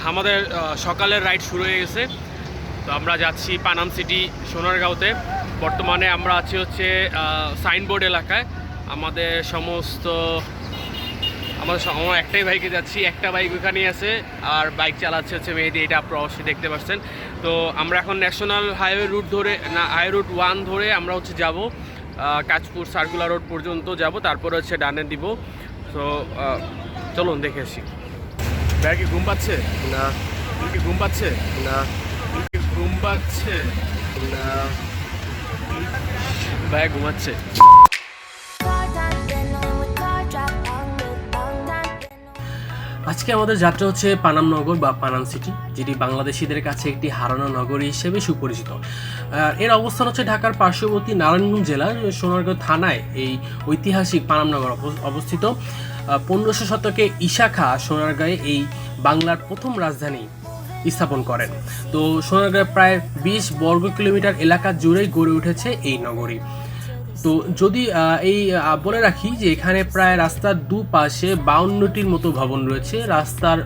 আমাদের সকালের রাইড শুরু হয়ে গেছে। তো আমরা যাচ্ছি পানাম সিটি সোনারগাঁওতে। বর্তমানে আমরা আছি হচ্ছে সাইনবোর্ড এলাকায়। আমাদের আমরা একটাই বাইকে যাচ্ছি, একটা বাইক ওখানেই আছে, আর বাইক চালাচ্ছে হচ্ছে মেহেদি। এটা আপনারা অবশ্যই দেখতে পাচ্ছেন। তো আমরা এখন ন্যাশনাল হাইওয়ে রুট ধরে হাইওয়ে রুট 1 ধরে আমরা হচ্ছে যাব কাঁচপুর সার্কুলার রোড পর্যন্ত যাব, তারপরে হচ্ছে ডানে দিব। তো চলুন দেখে আসি। ভাই কি ঘুম পাচ্ছে? না। তুমি কি ঘুম পাচ্ছে? না। তুমি কি ঘুম পাচ্ছে? না। ভাই ঘুমাচ্ছে। আজকে আমাদের যাত্রা হচ্ছে পানাম নগর বা পানাম সিটি, যেটি বাংলাদেশিদের কাছে একটি হারানো নগরী হিসেবে সুপরিচিত। এর অবস্থান হচ্ছে ঢাকার পার্শ্ববর্তী নারায়ণগঞ্জ জেলার সোনারগাঁও থানায় এই ঐতিহাসিক পানাম নগর অবস্থিত। 1500 শতকে ঈশা খাঁ সোনারগাঁয়ে এই বাংলার প্রথম রাজধানী স্থাপন করেন। তো সোনারগাঁয়ে প্রায় 20 বর্গ কিলোমিটার এলাকা জুড়েই গড়ে উঠেছে এই নগরী। তো যদি এই বলে রাখি যে এখানে প্রায় রাস্তার দুপাশে 52টির মতো ভবন রয়েছে। রাস্তার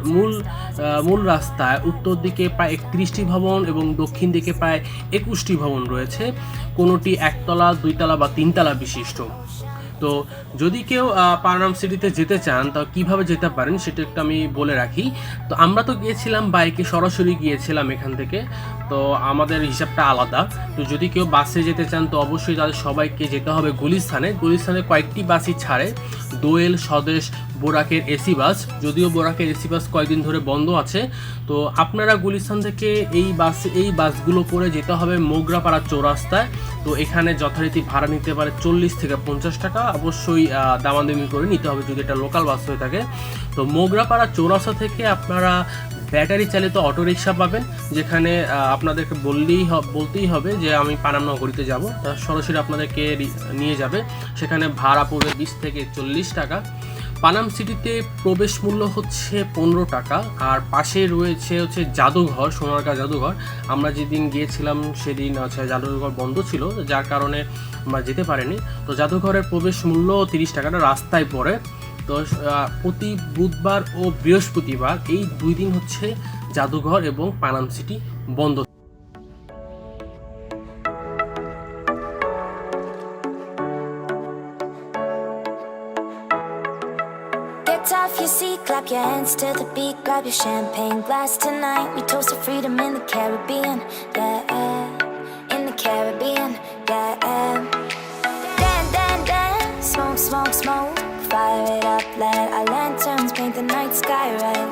মূল রাস্তায় উত্তর দিকে প্রায় 31টি ভবন এবং দক্ষিণ দিকে প্রায় 21টি ভবন রয়েছে, কোনোটি একতলা, দুইতলা বা তিনতলা বিশিষ্ট। তো যদি কেউ পানাম সিটিতে যেতে চান তা কিভাবে যেতে পারেন সেটা একটু আমি বলে রাখি। তো আমরা তো গিয়েছিলাম বাইকে, সরাসরি গিয়েছিলাম এখান থেকে, তো আমাদের হিসাবটা আলাদা। তো যদি কেউ বাসে যেতে চান তো অবশ্যই তাদের সবাইকে যেতে হবে গুলিস্তানে। কয়েকটি বাসই ছাড়ে, দোয়েল, স্বদেশ, বোরাকের এসি বাস। যদিও বোরাকের এসি বাস কয়েকদিন ধরে বন্ধ আছে। তো আপনারা গুলিস্তান থেকে এই বাসগুলো করে যেতে হবে মোগরাপাড়া চৌরাস্তায়। তো এখানে যথারীতি ভাড়া নিতে পারে 40 থেকে 50 টাকা। অবশ্যই দামাদামি করে নিতে হবে যদি এটা লোকাল বাস হয়ে থাকে। তো মোগরাপাড়া চৌরাস্তা থেকে আপনারা ব্যাটারি চালিত অটোরিকশা পাবেন, যেখানে আপনাদেরকে বলতেই হবে যে আমি পানাম নগরীতে যাব। তারা সরাসরি আপনাদেরকে নিয়ে যাবে। সেখানে ভাড়া পড়বে 20 থেকে 40 টাকা। পানাম সিটিতে প্রবেশ মূল্য হচ্ছে 15 টাকা। আর পাশে রয়েছে হচ্ছে জাদুঘর, সোনারগাঁ জাদুঘর। আমরা যেদিন গিয়েছিলাম সেদিন জাদুঘর বন্ধ ছিল, যার কারণে আমরা যেতে পারিনি। তো জাদুঘরের প্রবেশ মূল্য 30 টাকাটা রাস্তায় পড়ে। তো প্রতি বুধবার ও বৃহস্পতিবার এই 2 দিন হচ্ছে জাদুঘর এবং পানাম সিটি বন্ধ। Off your seat, clap your hands to the beat, grab your champagne glass tonight. We toast to freedom in the Caribbean, yeah, in the Caribbean, yeah. Dan, dan, dan, smoke, smoke, smoke, fire it up, let our lanterns paint the night sky red,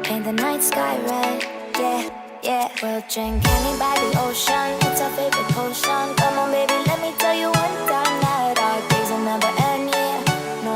paint the night sky red, yeah, yeah. We'll drink honey by the ocean, it's our favorite potion. Come on baby, let me tell you one time that our days will never end, yeah, no.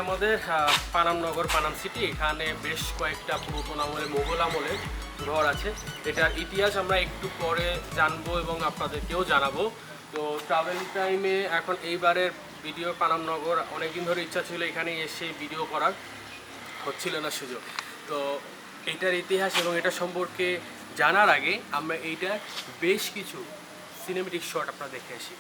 আমাদের পানাম নগর Panam city, এখানে বেশ কয়েকটা পুরাতন আমলে মোগল আমলের ঘর আছে। এটার ইতিহাস আমরা একটু পরে জানবো এবং আপনাদেরকেও জানাবো। তো ট্রাভেল টাইমে এখন এইবারের ভিডিও পানাম নগর অনেকদিন ধরে ইচ্ছা ছিল এখানে এসে ভিডিও করার, হচ্ছিল না সুযোগ। তো এটার ইতিহাস এবং এটা সম্পর্কে জানার আগে আমরা এইটার বেশ কিছু সিনেমেটিক শট আপনারা দেখে আসি।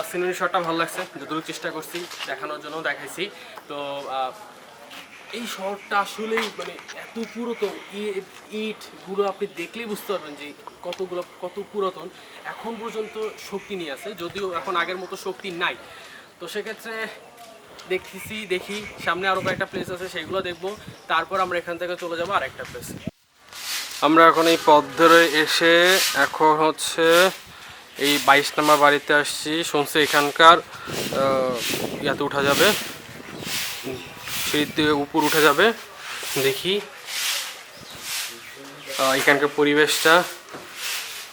সিনারি শটটা ভালো লাগছে, যতটুকু চেষ্টা করছি দেখানোর জন্য দেখাইছি। তো এই শহরটা আসলেই মানে এত পুরাতন, ইটগুলো আপনি দেখলেই বুঝতে পারবেন যে কত পুরাতন, এখন পর্যন্ত শক্তি নিয়ে আছে, যদিও এখন আগের মতো শক্তি নাই। তো সেক্ষেত্রে দেখি সামনে আরও কয়েকটা প্লেস আছে, সেগুলো দেখবো, তারপর আমরা এখান থেকে চলে যাবো আরেকটা প্লেসে। আমরা এখন এই পথ ধরে এসে এখন হচ্ছে এই 22 নম্বর বাড়িতে আসছি। শুনছি এখানকার ইয়াতে উঠা যাবে, সিঁড়িতে উপর উঠে যাবে। দেখি এখানকার পরিবেশটা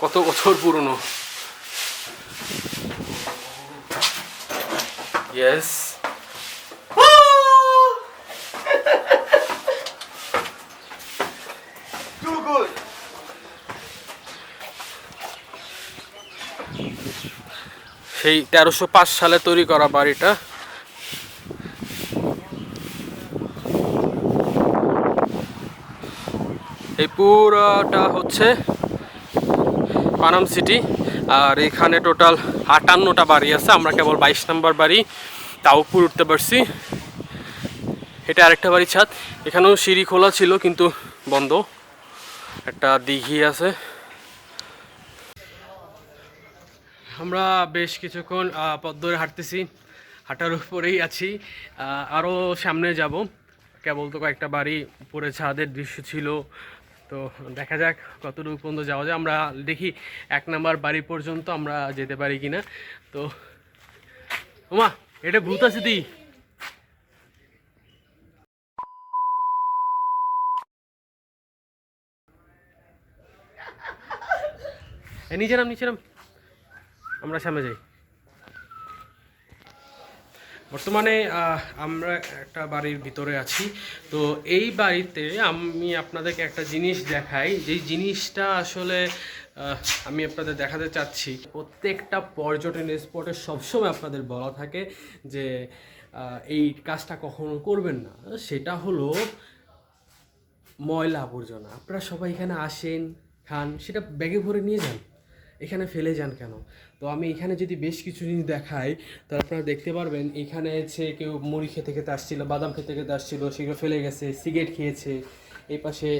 কত বছর পুরনো। ইয়েস, সেই 1305 সালে তৈরি করা বাড়িটা। এই পুরোটা হচ্ছে পানাম সিটি, আর এখানে টোটাল 58টা বাড়ি আছে। আমরা কেবল 22 নম্বর বাড়ি তাও উপর উঠতে পারছি। এটা আরেকটা বাড়ির ছাদ, এখানেও সিঁড়ি খোলা ছিল কিন্তু বন্ধ। একটা দিঘি আছে। আমরা বেশ কিছুক্ষণ পথ ধরে হাঁটতেছি, হাঁটার উপরেই আছি, আরও সামনে যাব। কেবল তো কয়েকটা বাড়ি উপরে ছাদের দৃশ্য ছিল, তো দেখা যাক কতটুকু পর্যন্ত যাওয়া যায়। আমরা দেখি 1 নম্বর বাড়ি পর্যন্ত আমরা যেতে পারি কিনা। তো ওমা, এটা ভূত আছে দি। নিচে নাম, আমরা সামনে যাই। বর্তমানে আমরা একটা বাড়ির ভিতরে আছি। তো এই বাড়িতে আমি আপনাদেরকে একটা জিনিস দেখাই, যেই জিনিসটা আসলে আমি আপনাদের দেখাতে চাচ্ছি। প্রত্যেকটা পর্যটন স্পটে সবসময় আপনাদের বলা থাকে যে এই কাজটা কখনো করবেন না, সেটা হলো ময়লা আবর্জনা। আপনারা সবাই এখানে আসেন, খান, সেটা ব্যাগে ভরে নিয়ে যান, এখানে ফেলে যান কেন? তো আমি এখানে যদি বেশ কিছু জিনিস দেখাই, তো আপনারা দেখতে পারবেন এখানে হচ্ছে কেউ মুড়ি খেতে খেতে আসছিল, বাদাম খেতে খেতে আসছিল, সেগুলো ফেলে গেছে, সিগারেট খেয়েছে। এই পাশে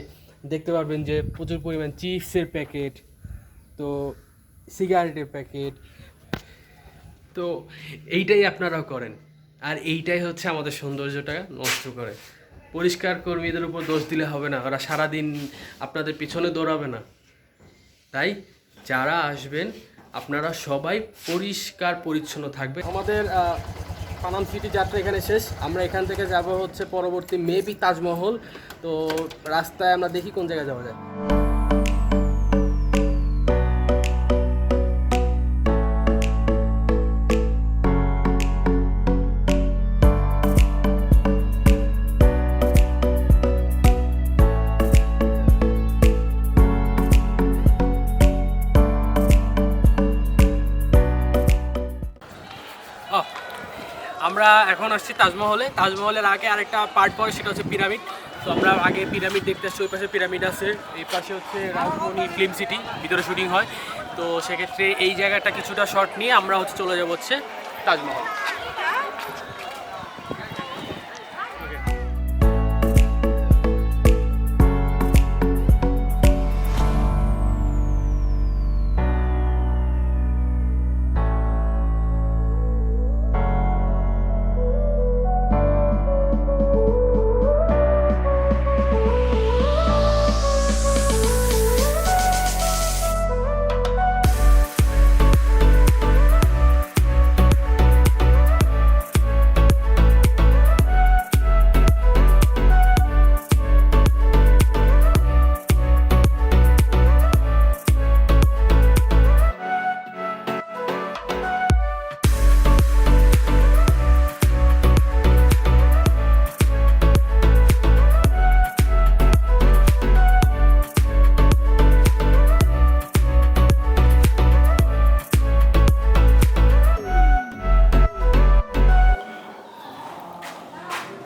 দেখতে পারবেন যে প্রচুর পরিমাণ চিপসের প্যাকেট, তো সিগারেটের প্যাকেট। তো এইটাই আপনারাও করেন, আর এইটাই হচ্ছে আমাদের সৌন্দর্যটা নষ্ট করে। পরিষ্কার কর্মীদের উপর দোষ দিলে হবে না, ওরা সারাদিন আপনাদের পিছনে দৌড়াবে না। তাই যারা আসবেন আপনারা সবাই পরিষ্কার পরিচ্ছন্ন থাকবে। আমাদের পানাম সিটি যাত্রা এখানে শেষ। আমরা এখান থেকে যাব হচ্ছে পরবর্তী মেবি তাজমহল। তো রাস্তায় আমরা দেখি কোন জায়গায় যাওয়া যায়। আমরা এখন আসছি তাজমহলে। তাজমহলের আগে আরেকটা পার্ট পরে, সেটা হচ্ছে পিরামিড। তো আমরা আগে পিরামিড দেখতে আসছি, ওই পাশে পিরামিড আছে, এই পাশে হচ্ছে রাজধানী ফিল্ম সিটি, ভিতরে শুটিং হয়। তো সেক্ষেত্রে এই জায়গাটা কিছুটা শর্ট নিয়ে আমরা হচ্ছে চলে যাবো হচ্ছে তাজমহল।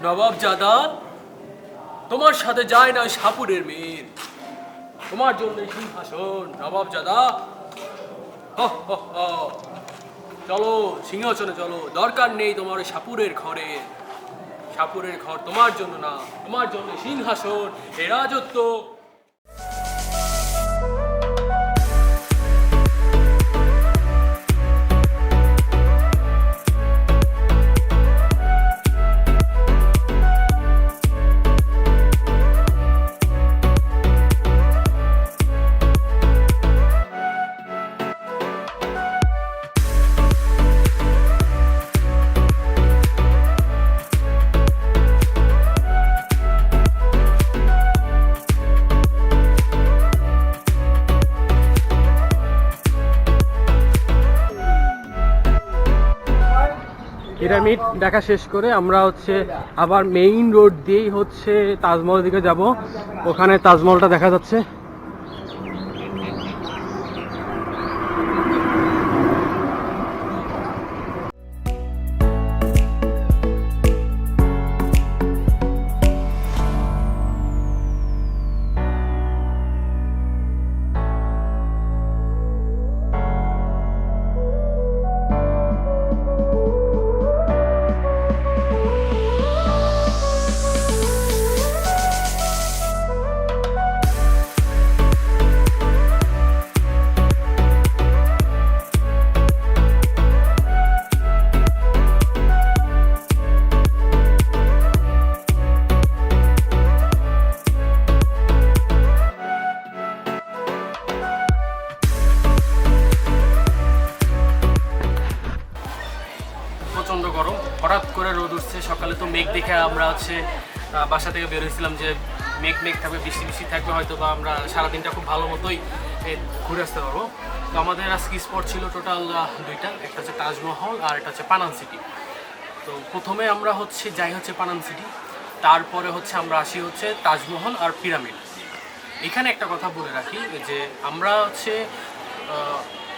নবাবজাদা, তোমার সাথে যায় না সাপুরের মেয়ের, তোমার জন্য সিংহাসন নবাবজাদা। চলো সিংহাসনে চলো, দরকার নেই তোমার ওই সাপুরের ঘরে। সাপুরের ঘর তোমার জন্য না, তোমার জন্য সিংহাসন, এ রাজত্ব। পিরামিড দেখা শেষ করে আমরা হচ্ছে আবার মেইন রোড দিয়েই হচ্ছে তাজমহল দিকে যাব। ওখানে তাজমহলটা দেখা যাচ্ছে। প্রচণ্ড গরম, হঠাৎ করে রোদ উঠছে। সকালে তো মেঘ দেখে আমরা হচ্ছে বাসা থেকে বের হয়েছিলাম যে মেঘ মেঘ থাকবে, বৃষ্টি বৃষ্টি থাকবে হয়তো, বা আমরা সারাদিনটা খুব ভালো মতোই ঘুরে আসতে পারবো। তো আমাদের আজকে স্পট ছিল টোটাল দুইটা, একটা হচ্ছে তাজমহল আর একটা হচ্ছে পানাম সিটি। তো প্রথমে আমরা হচ্ছে যাই হচ্ছে পানাম সিটি, তারপরে হচ্ছে আমরা আসি হচ্ছে তাজমহল আর পিরামিড। এখানে একটা কথা বলে রাখি যে আমরা হচ্ছে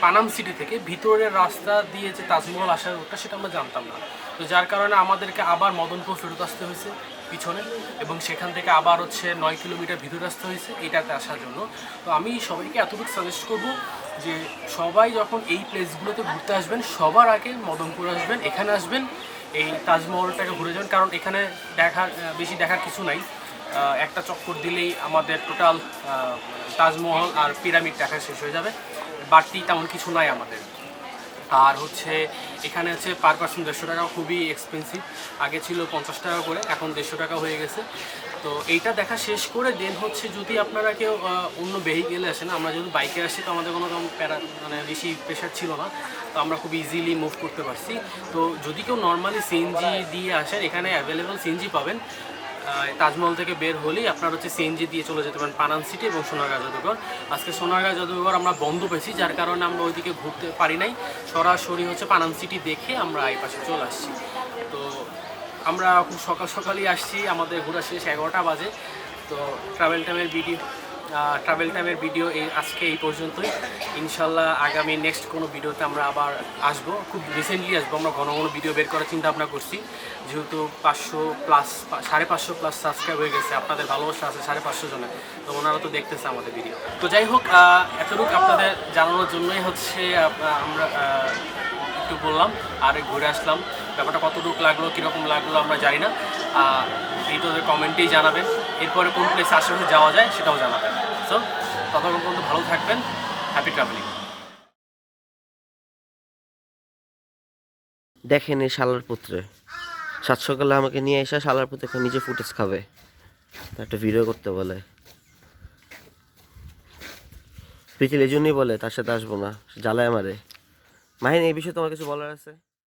পানাম সিটি থেকে ভিতরের রাস্তা দিয়ে যে তাজমহল আসার রুটটা সেটা আমরা জানতাম না। তো যার কারণে আমাদেরকে আবার মদনপুর ফেরত আসতে হয়েছে পিছনে, এবং সেখান থেকে আবার হচ্ছে 9 কিলোমিটার ভিতরে আসতে হয়েছে এইটাতে আসার জন্য। তো আমি সবাইকে এতটুকু সাজেস্ট করব যে সবাই যখন এই প্লেসগুলোতে ঘুরতে আসবেন সবার আগে মদনপুর আসবেন, এখানে আসবেন, এই তাজমহলটাকে ঘুরে যাবেন, কারণ এখানে বেশি দেখার কিছু নাই। একটা চক্কর দিলেই আমাদের টোটাল তাজমহল আর পিরামিড দেখা শেষ হয়ে যাবে, বাড়তি তেমন কিছু নাই আমাদের। আর হচ্ছে এখানে হচ্ছে পার পার্সন 150 টাকা, খুবই এক্সপেন্সিভ। আগে ছিল 50 টাকা করে, এখন 150 টাকা হয়ে গেছে। তো এইটা দেখা শেষ করে দেন হচ্ছে যদি আপনারা কেউ অন্য ভেহিকেলে আসেন, আমরা যদি বাইকে আসি তো আমাদের কোনো মানে বেশি প্রেশার ছিল না, তো আমরা খুব ইজিলি মুভ করতে পারছি। তো যদি কেউ নর্মালি সিএনজি দিয়ে আসেন, এখানে অ্যাভেলেবল সিএনজি পাবেন। তাজমহল থেকে বের হলেই আপনার হচ্ছে সিএনজি দিয়ে চলে যেতে পারেন পানাম সিটি এবং সোনারগাঁ জাদুঘর। আজকে সোনারগাঁ জাদুঘর আমরা বন্ধ পেয়েছি, যার কারণে আমরা ওইদিকে ঘুরতে পারি নাই। সরাসরি হচ্ছে পানাম সিটি দেখে আমরা এই পাশে চলে আসছি। তো আমরা খুব সকাল সকালই আসছি, আমাদের ঘোরা শেষ 11টা বাজে। তো ট্রাভেল টাইমের ভিডিও আজকে এই পর্যন্তই। ইনশাল্লাহ আগামী নেক্সট কোনো ভিডিওতে আমরা আবার আসবো, খুব রিসেন্টলি আসবো। আমরা ঘন ঘন ভিডিও বের করার চিন্তা ভাবনা করছি, যেহেতু 550+ সাবস্ক্রাইব হয়ে গেছে, আপনাদের ভালোবাসা আছে 550 জনের, তো ওনারা তো দেখতেছে আমাদের ভিডিও। তো যাই হোক, এতটুকু আপনাদের জানানোর জন্যই হচ্ছে আমরা একটু বললাম আর ঘুরে আসলাম। ব্যাপারটা কতটুকু লাগলো, কীরকম লাগলো আমরা জানি না, ভিডিওতে কমেন্টেই জানাবেন। এরপরে কোন প্লেসে আশেপাশে যাওয়া যায় সেটাও জানাবেন। সো ততক্ষণ পর্যন্ত ভালো থাকবেন, হ্যাপি ট্রাভেলিং। দেখেন এই শালার পুত্রে 7 সকালে আমাকে নিয়ে এসে শালার পুত্রে নিজে ফুটেজ খাবে, একটা ভিডিও করতে বলে। পিছিয়ে এই জন্যই বলে তার সাথে আসবো না, জ্বালায় আমারে। মাহিন, এই বিষয়ে তোমার কিছু বলার আছে?